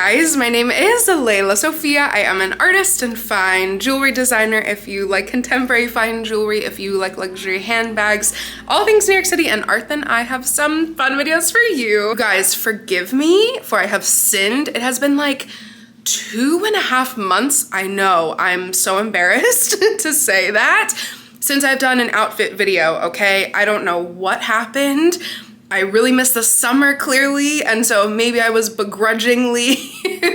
guys, my name is Lelasophia. I am an artist and fine jewelry designer. If you like contemporary fine jewelry, if you like luxury handbags, all things New York City and art, then I have some fun videos for you. Guys, forgive me for I have sinned. It has been like 2.5 months. I know, I'm so embarrassed to say that, since I've done an outfit video, okay? I don't know what happened. I really missed the summer clearly, and so maybe I was begrudgingly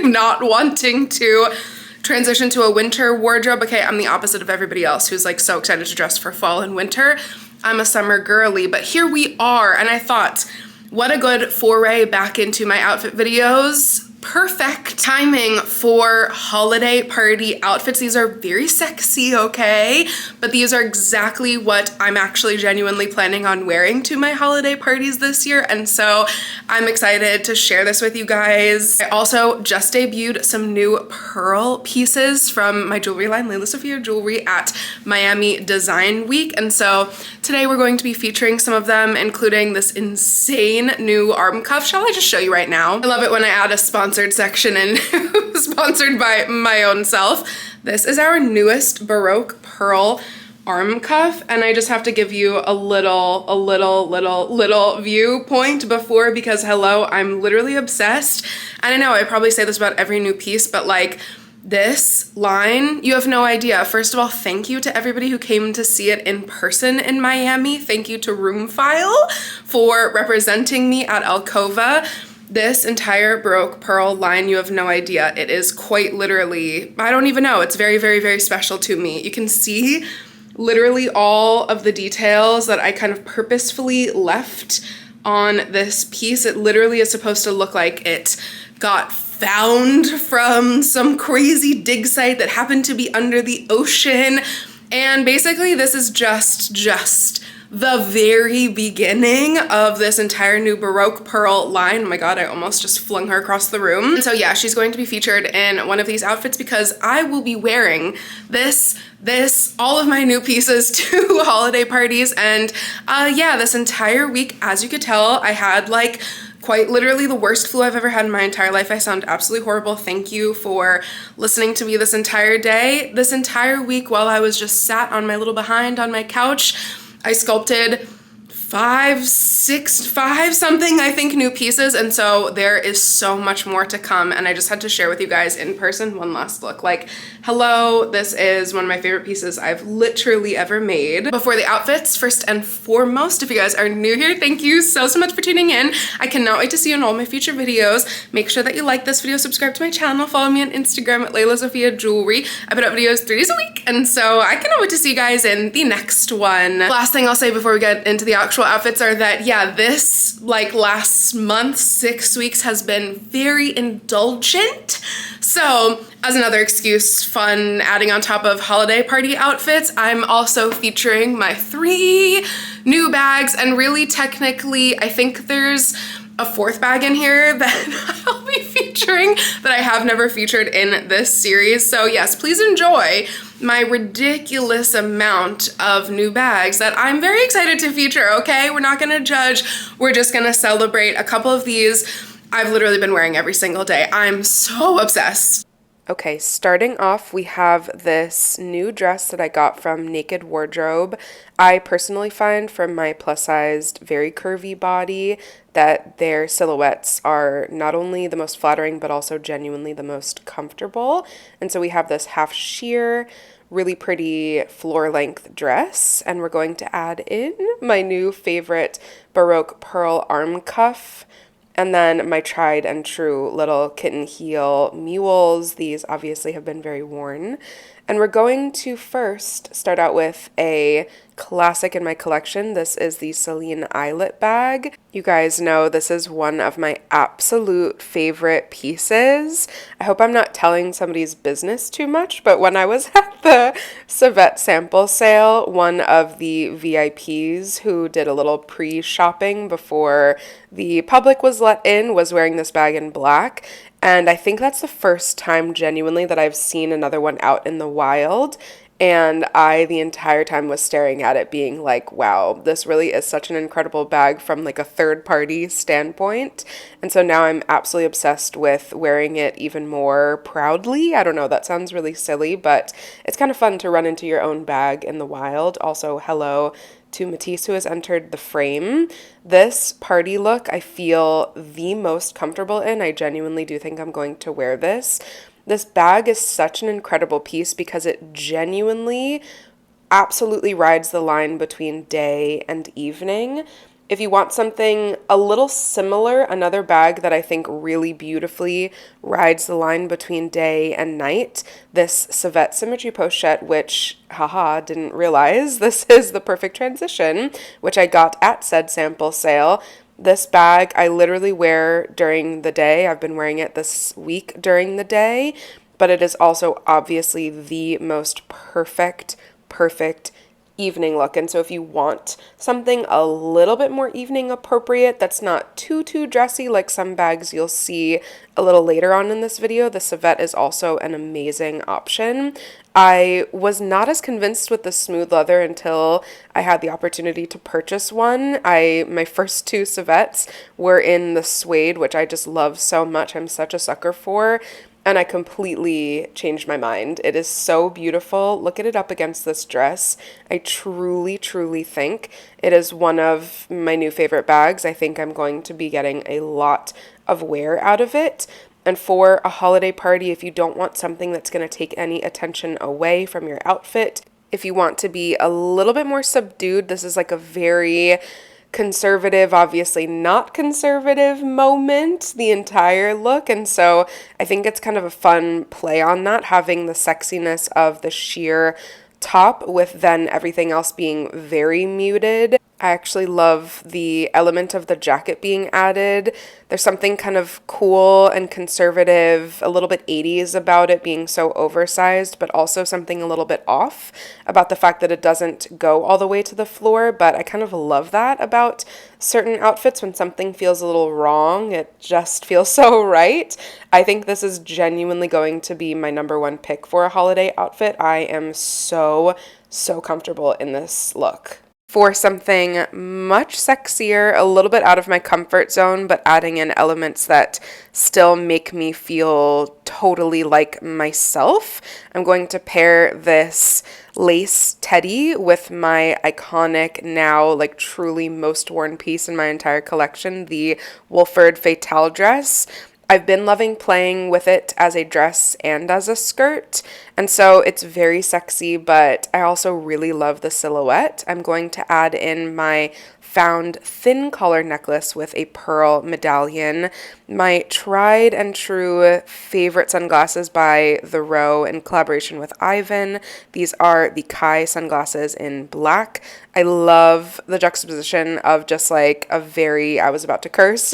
not wanting to transition to a winter wardrobe. Okay, I'm the opposite of everybody else who's like so excited to dress for fall and winter. I'm a summer girly, but here we are, and I thought, what a good foray back into my outfit videos. Perfect timing for holiday party outfits. These are very sexy, okay? But these are exactly what I'm actually genuinely planning on wearing to my holiday parties this year, and so I'm excited to share this with you guys. I also just debuted some new pearl pieces from my jewelry line, Lelasophia Jewelry, at Miami Design Week, and so today we're going to be featuring some of them, including this insane new arm cuff. Shall I just show you right now? I love it when I add a sponsored section and sponsored by my own self. This is our newest Baroque pearl arm cuff, and I just have to give you a little viewpoint before, because hello, I'm literally obsessed. And I know I probably say this about every new piece, but like this line, you have no idea. First of all, thank you to everybody who came to see it in person in Miami. Thank you to Roomfile for representing me at Alcova. This entire Baroque pearl line, you have no idea. It is quite literally, I don't even know, it's very, very, very special to me. You can see literally all of the details that I kind of purposefully left on this piece. It literally is supposed to look like it got found from some crazy dig site that happened to be under the ocean. And basically this is just the very beginning of this entire new Baroque pearl line. Oh my god, I almost just flung her across the room. And so yeah, she's going to be featured in one of these outfits because I will be wearing all of my new pieces to holiday parties. And yeah, this entire week, as you could tell, I had like quite literally the worst flu I've ever had in my entire life. I sound absolutely horrible. Thank you for listening to me this entire day. This entire week while I was just sat on my little behind on my couch, I sculpted five something, I think, new pieces, and so there is so much more to come, and I just had to share with you guys in person one last look. Like, hello, this is one of my favorite pieces I've literally ever made. Before the outfits, first and foremost, if you guys are new here, thank you so much for tuning in. I cannot wait to see you in all my future videos. Make sure that you like this video, subscribe to my channel, follow me on Instagram at Lelasophia Jewelry. I put out videos 3 days a week, and so I cannot wait to see you guys in the next one. Last thing I'll say before we get into the actual outfits are that, yeah, this like last month, 6 weeks, has been very indulgent. So as another excuse, fun, adding on top of holiday party outfits, I'm also featuring my 3 new bags, and really technically I think there's a 4th bag in here that I'll be featuring that I have never featured in this series. So yes, please enjoy my ridiculous amount of new bags that I'm very excited to feature, okay? We're not gonna judge, we're just gonna celebrate. A couple of these I've literally been wearing every single day. I'm so obsessed. Okay, starting off, we have this new dress that I got from Naked Wardrobe. I personally find from my plus-sized, very curvy body that their silhouettes are not only the most flattering, but also genuinely the most comfortable. And so we have this half sheer, really pretty floor-length dress, and we're going to add in my new favorite Baroque pearl arm cuff, and then my tried and true little kitten heel mules. These obviously have been very worn. And we're going to first start out with a classic in my collection. This is the Celine eyelet bag. You guys know this is one of my absolute favorite pieces. I hope I'm not telling somebody's business too much, but when I was at the Savette sample sale, one of the VIPs who did a little pre-shopping before the public was let in was wearing this bag in black. And I think that's the first time genuinely that I've seen another one out in the wild. And I, the entire time, was staring at it, being like, wow, this really is such an incredible bag from like a third party standpoint. And so now I'm absolutely obsessed with wearing it even more proudly. I don't know, that sounds really silly, but it's kind of fun to run into your own bag in the wild. Also, hello to Matisse, who has entered the frame. This party look, I feel the most comfortable in. I genuinely do think I'm going to wear this. This bag is such an incredible piece because it genuinely absolutely rides the line between day and evening. If you want something a little similar, another bag that I think really beautifully rides the line between day and night, this Civet Symmetry Pochette, which, haha, didn't realize, this is the perfect transition, which I got at said sample sale. This bag I literally wear during the day. I've been wearing it this week during the day, but it is also obviously the most perfect evening look. And so if you want something a little bit more evening appropriate that's not too dressy like some bags you'll see a little later on in this video, the Civet is also an amazing option. I was not as convinced with the smooth leather until I had the opportunity to purchase one. My first two civets were in the suede, which I just love so much. I'm such a sucker for. And I completely changed my mind. It is so beautiful. Look at it up against this dress. I truly think it is one of my new favorite bags. I think I'm going to be getting a lot of wear out of it. And for a holiday party, if you don't want something that's going to take any attention away from your outfit, if you want to be a little bit more subdued, this is like a very conservative, obviously not conservative moment, the entire look. And so I think it's kind of a fun play on that, having the sexiness of the sheer top with then everything else being very muted. I actually love the element of the jacket being added. There's something kind of cool and conservative, a little bit 80s about it being so oversized, but also something a little bit off about the fact that it doesn't go all the way to the floor. But I kind of love that about certain outfits. When something feels a little wrong, it just feels so right. I think this is genuinely going to be my number one pick for a holiday outfit. I am so comfortable in this look. For something much sexier, a little bit out of my comfort zone, but adding in elements that still make me feel totally like myself, I'm going to pair this lace teddy with my iconic, now like truly most worn piece in my entire collection, the Wolford Fatale dress. I've been loving playing with it as a dress and as a skirt, and so it's very sexy, but I also really love the silhouette. I'm going to add in my found thin collar necklace with a pearl medallion, my tried and true favorite sunglasses by The Row in collaboration with Ivan. These are the Kai sunglasses in black. I love the juxtaposition of just like a very, I was about to curse,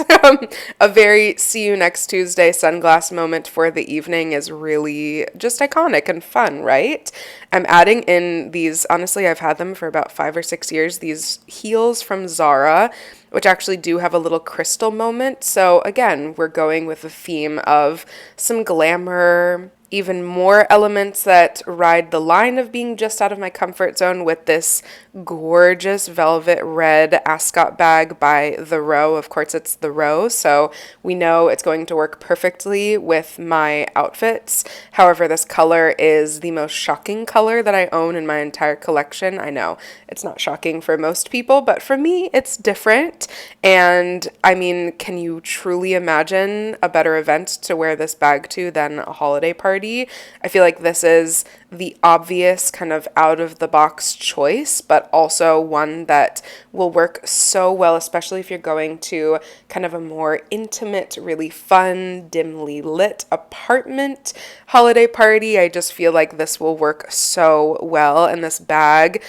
a very see you next Tuesday sunglass moment for the evening is really just iconic and fun, right? I'm adding in these, honestly, I've had them for about 5 or 6 years, these heels from Zara, which actually do have a little crystal moment. So again, we're going with the theme of some glamour, even more elements that ride the line of being just out of my comfort zone with this gorgeous velvet red ascot bag by The Row. Of course, it's The Row, so we know it's going to work perfectly with my outfits. However, this color is the most shocking color that I own in my entire collection. I know it's not shocking for most people, but for me, it's different. And I mean, can you truly imagine a better event to wear this bag to than a holiday party? I feel like this is the obvious kind of out of the box choice, but also one that will work so well, especially if you're going to kind of a more intimate, really fun, dimly lit apartment holiday party. I just feel like this will work so well, and this bag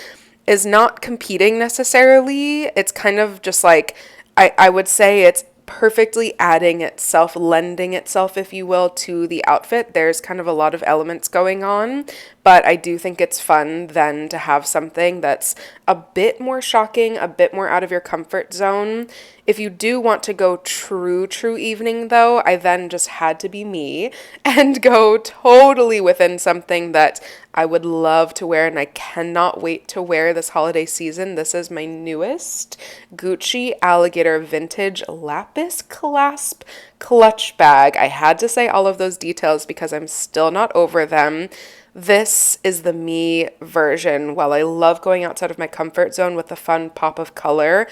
is not competing necessarily. It's kind of just like, I would say it's perfectly adding itself, lending itself, if you will, to the outfit. There's kind of a lot of elements going on, but I do think it's fun then to have something that's a bit more shocking, a bit more out of your comfort zone. If you do want to go true evening though, I then just had to be me and go totally within something that I would love to wear and I cannot wait to wear this holiday season. This is my newest Gucci Alligator Vintage Lapis Clasp Clutch Bag. I had to say all of those details because I'm still not over them. This is the me version. While I love going outside of my comfort zone with the fun pop of color,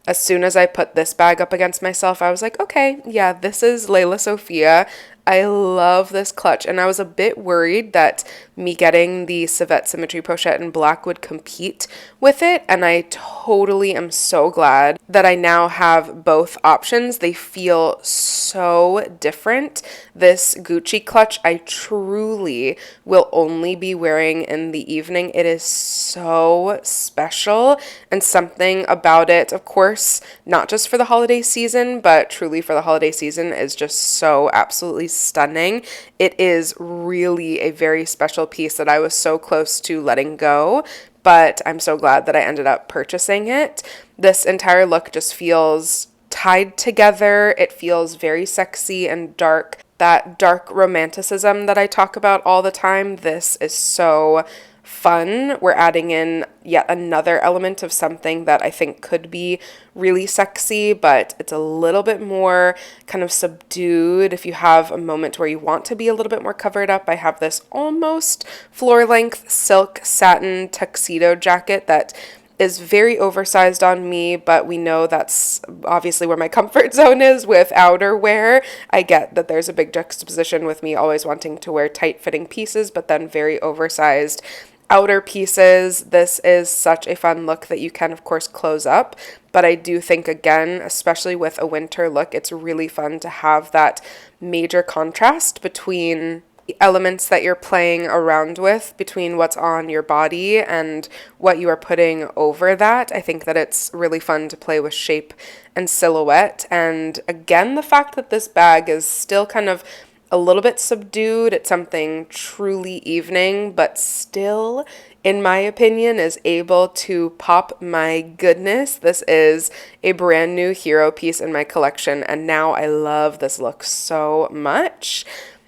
as soon as I put this bag up against myself, I was like, okay, yeah, this is lelasophia. I love this clutch, and I was a bit worried that me getting the Civet Symmetry Pochette in black would compete with it, and I totally am so glad that I now have both options. They feel so different. This Gucci clutch, I truly will only be wearing in the evening. It is so special, and something about it, of course, not just for the holiday season, but truly for the holiday season, is just so absolutely stunning. It is really a very special piece that I was so close to letting go, but I'm so glad that I ended up purchasing it. This entire look just feels tied together. It feels very sexy and dark. That dark romanticism that I talk about all the time, this is so fun. We're adding in yet another element of something that I think could be really sexy, but it's a little bit more kind of subdued. If you have a moment where you want to be a little bit more covered up, I have this almost floor-length silk satin tuxedo jacket that is very oversized on me, but we know that's obviously where my comfort zone is with outerwear. I get that there's a big juxtaposition with me always wanting to wear tight-fitting pieces, but then very oversized outer pieces. This is such a fun look that you can, of course, close up, but I do think, again, especially with a winter look, it's really fun to have that major contrast between the elements that you're playing around with, between what's on your body and what you are putting over that. I think that it's really fun to play with shape and silhouette. And again, the fact that this bag is still kind of a little bit subdued, it's something truly evening, but still, in my opinion, is able to pop my goodness. This is a brand new hero piece in my collection, and now I love this look so much.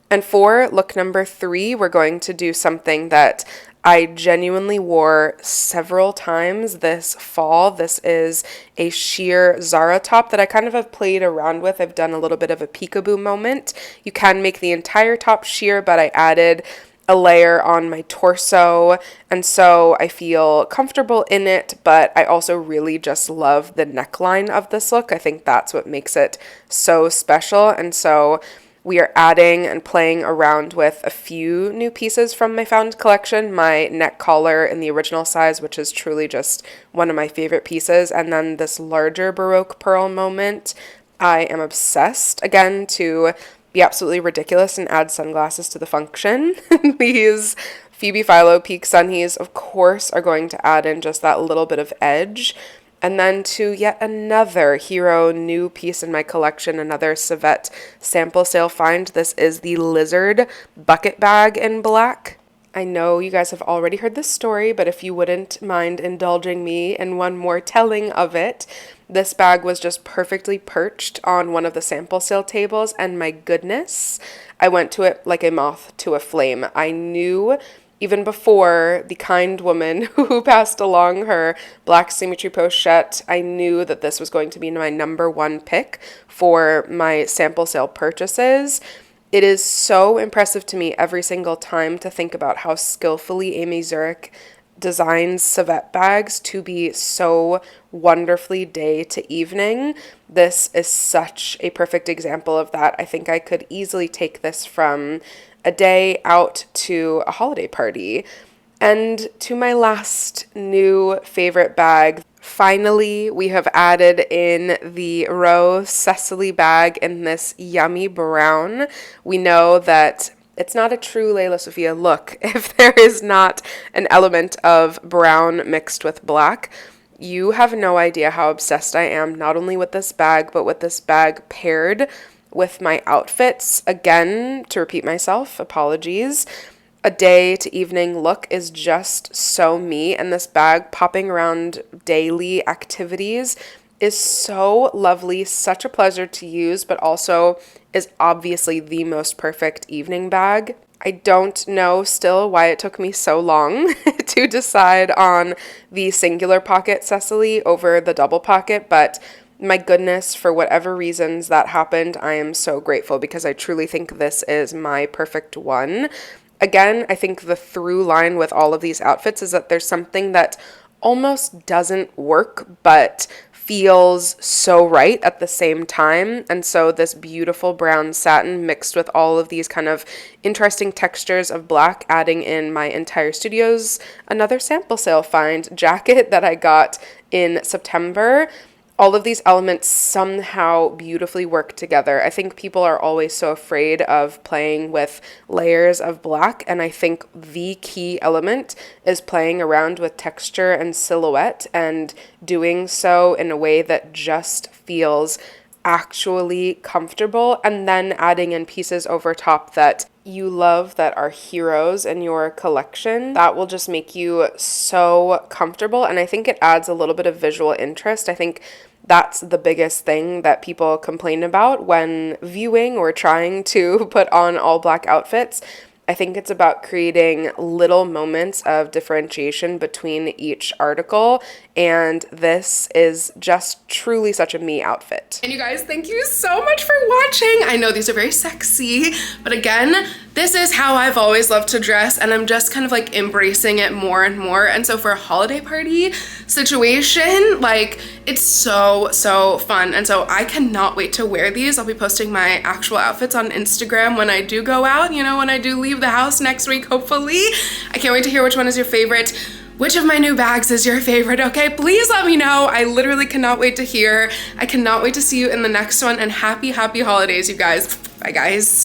And for look number 3, we're going to do something that I genuinely wore several times this fall. This is a sheer Zara top that I kind of have played around with. I've done a little bit of a peekaboo moment. You can make the entire top sheer, but I added a layer on my torso, and so I feel comfortable in it, but I also really just love the neckline of this look. I think that's what makes it so special, and so we are adding and playing around with a few new pieces from my found collection. My neck collar in the original size, which is truly just one of my favorite pieces, and then this larger Baroque pearl moment. I am obsessed, again, to be absolutely ridiculous and add sunglasses to the function. These Phoebe Philo Peak Sunnies, of course, are going to add in just that little bit of edge. And then to yet another hero new piece in my collection, another Civet sample sale find. This is the Lizard bucket bag in black. I know you guys have already heard this story, but if you wouldn't mind indulging me in one more telling of it, this bag was just perfectly perched on one of the sample sale tables, and my goodness, I went to it like a moth to a flame. I knew even before the kind woman who passed along her black symmetry pochette, I knew that this was going to be my number one pick for my sample sale purchases. It is so impressive to me every single time to think about how skillfully Amy Zurich designs civet bags to be so wonderfully day to evening. This is such a perfect example of that. I think I could easily take this from a day out to a holiday party. And to my last new favorite bag, finally, we have added in the Rose Cecily bag in this yummy brown. We know that it's not a true lelasophia look if there is not an element of brown mixed with black. You have no idea how obsessed I am, not only with this bag, but with this bag paired with my outfits. Again, to repeat myself, apologies. A day to evening look is just so me, and this bag popping around daily activities is so lovely, such a pleasure to use, but also is obviously the most perfect evening bag. I don't know still why it took me so long to decide on the singular pocket Cecily over the double pocket, but my goodness, for whatever reasons that happened, I am so grateful because I truly think this is my perfect one. Again, I think the through line with all of these outfits is that there's something that almost doesn't work, but feels so right at the same time. And so this beautiful brown satin mixed with all of these kind of interesting textures of black, adding in my entire studio's another sample sale find jacket that I got in September. All of these elements somehow beautifully work together. I think people are always so afraid of playing with layers of black, and I think the key element is playing around with texture and silhouette and doing so in a way that just feels actually comfortable, and then adding in pieces over top that you love that are heroes in your collection. That will just make you so comfortable, and I think it adds a little bit of visual interest. I think that's the biggest thing that people complain about when viewing or trying to put on all black outfits. I think it's about creating little moments of differentiation between each article, and this is just truly such a me outfit. And you guys, thank you so much for watching. I know these are very sexy, but again, this is how I've always loved to dress, and I'm just kind of like embracing it more and more. And so for a holiday party situation, like, it's so fun. And so I cannot wait to wear these. I'll be posting my actual outfits on Instagram when I do go out, you know, when I do leave the house next week, hopefully. I can't wait to hear which one is your favorite. Which of my new bags is your favorite? Okay, please let me know. I literally cannot wait to hear. I cannot wait to see you in the next one, and happy holidays, you guys. Bye, guys.